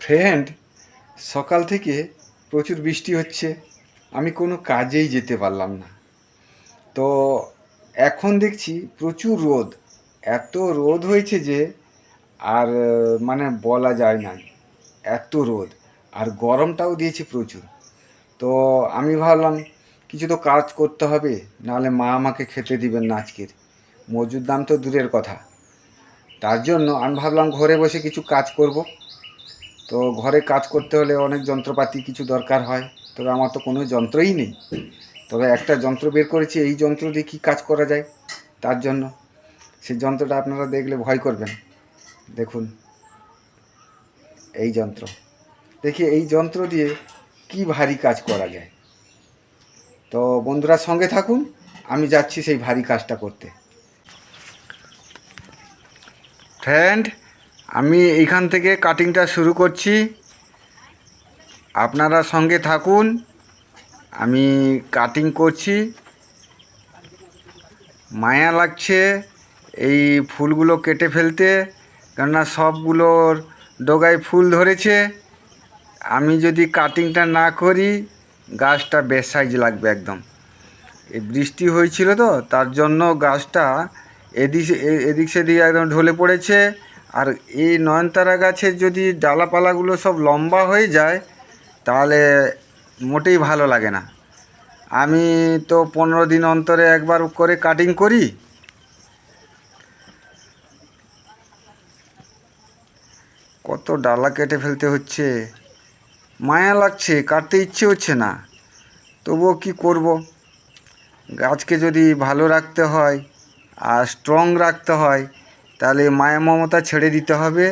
Friend, সকাল থেকে প্রচুর বৃষ্টি হচ্ছে, আমি কোনো কাজেই যেতে পারলাম না। তো এখন দেখছি প্রচুর রোদ, এত রোদ হয়েছে যে আর মানে বলা যায় না, এত রোদ। আর গরমটাও দিয়েছে প্রচুর। তো আমি ভাবলাম কিছু তো কাজ করতে হবে, নাহলে মা আমাকে খেতে দিবেন না আজকের। মজুর দাম তো দূরের কথা। তার জন্য আমি ভাবলাম ঘরে বসে কিছু কাজ করব। তো ঘরে কাজ করতে হলে অনেক যন্ত্রপাতি কিছু দরকার হয়, তবে আমার তো কোনো যন্ত্রই নেই। তবে একটা যন্ত্র বের করেছি, এই যন্ত্র দিয়ে কী কাজ করা যায় তার জন্য। সেই যন্ত্রটা আপনারা দেখলে ভয় করবেন। দেখুন এই যন্ত্র, দেখি এই যন্ত্র দিয়ে কি ভারী কাজ করা যায়। তো বন্ধুরা সঙ্গে থাকুন, আমি যাচ্ছি সেই ভারী কাজটা করতে। ফ্রেন্ড, আমি এইখান থেকে কাটিংটা শুরু করছি, আপনারা সঙ্গে থাকুন। আমি কাটিং করছি। মায়া লাগছে এই ফুলগুলো কেটে ফেলতে, কেননা সবগুলোর ডগায় ফুল ধরেছে। আমি যদি কাটিংটা না করি গাছটা বেসাইজ লাগবে একদম। এই বৃষ্টি হয়েছিল তো, তার জন্য গাছটা এদিক সেদিক একদম ঢলে পড়েছে। আর এই নয়নতারা গাছের যদি ডালাপালাগুলো সব লম্বা হয়ে যায় তাহলে মোটেই ভালো লাগে না। আমি তো 15 দিন অন্তরে একবার করে কাটিং করি। কত ডালা কেটে ফেলতে হচ্ছে, মায়া লাগছে, কাটতে ইচ্ছে হচ্ছে না, তবুও কি করব। গাছকে যদি ভালো রাখতে হয় আর স্ট্রং রাখতে হয় তাহলে মায়া মমতা ছেড়ে দিতে হবে,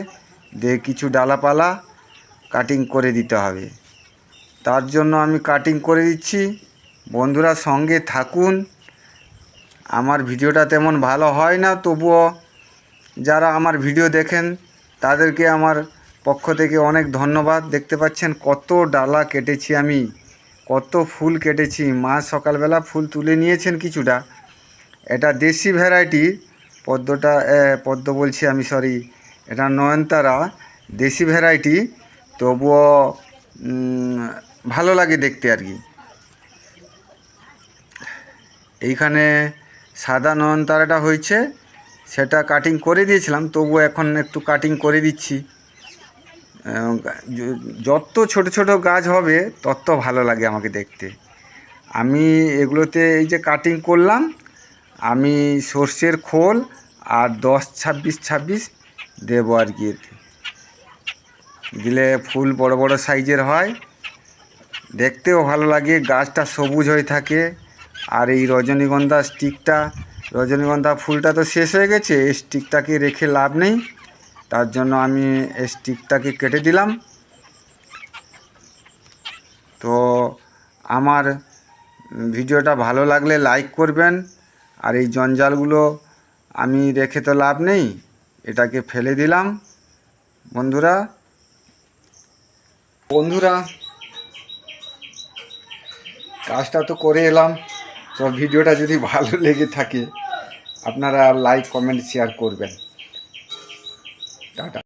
দিয়ে কিছু ডালাপালা কাটিং করে দিতে হবে। তার জন্য আমি কাটিং করে দিচ্ছি। বন্ধুরা সঙ্গে থাকুন। আমার ভিডিওটা তেমন ভালো হয় না, তবুও যারা আমার ভিডিও দেখেন তাদেরকে আমার পক্ষ থেকে অনেক ধন্যবাদ। দেখতে পাচ্ছেন কত ডালা কেটেছি আমি, কত ফুল কেটেছি। মা সকালবেলা ফুল তুলে নিয়েছেন কিছুটা। এটা দেশি ভ্যারাইটি, পদ্ম বলছি আমি, সরি, এটা নয়নতারা, দেশি ভ্যারাইটি। তবুও ভালো লাগে দেখতে আর কি। এইখানে সাদা নয়নতারাটা হয়েছে, সেটা কাটিং করে দিয়েছিলাম, তবুও এখন একটু কাটিং করে দিচ্ছি। যত ছোট ছোট গাছ হবে তত ভালো লাগে আমাকে দেখতে। আমি এগুলোতে এই যে কাটিং করলাম, আমি সর্ষের খোল আর 10-26-26 দেবো আর কি। এতে দিলে ফুল বড় বড় সাইজের হয়, দেখতেও ভালো লাগে, গাছটা সবুজ হয়ে থাকে। আর এই রজনীগন্ধা স্টিকটা, রজনীগন্ধা ফুলটা তো শেষ হয়ে গেছে, এই স্টিকটাকে রেখে লাভ নেই, তার জন্য আমি এই স্টিকটাকে কেটে দিলাম। তো আমার ভিডিওটা ভালো লাগলে লাইক করবেন। আর এই জঞ্জালগুলো আমি রেখে তো লাভ নেই, এটাকে ফেলে দিলাম। বন্ধুরা বন্ধুরা কাজটা তো করে এলাম। তো ভিডিওটা যদি ভালো লেগে থাকে আপনারা লাইক কমেন্ট শেয়ার করবেন। টাটা।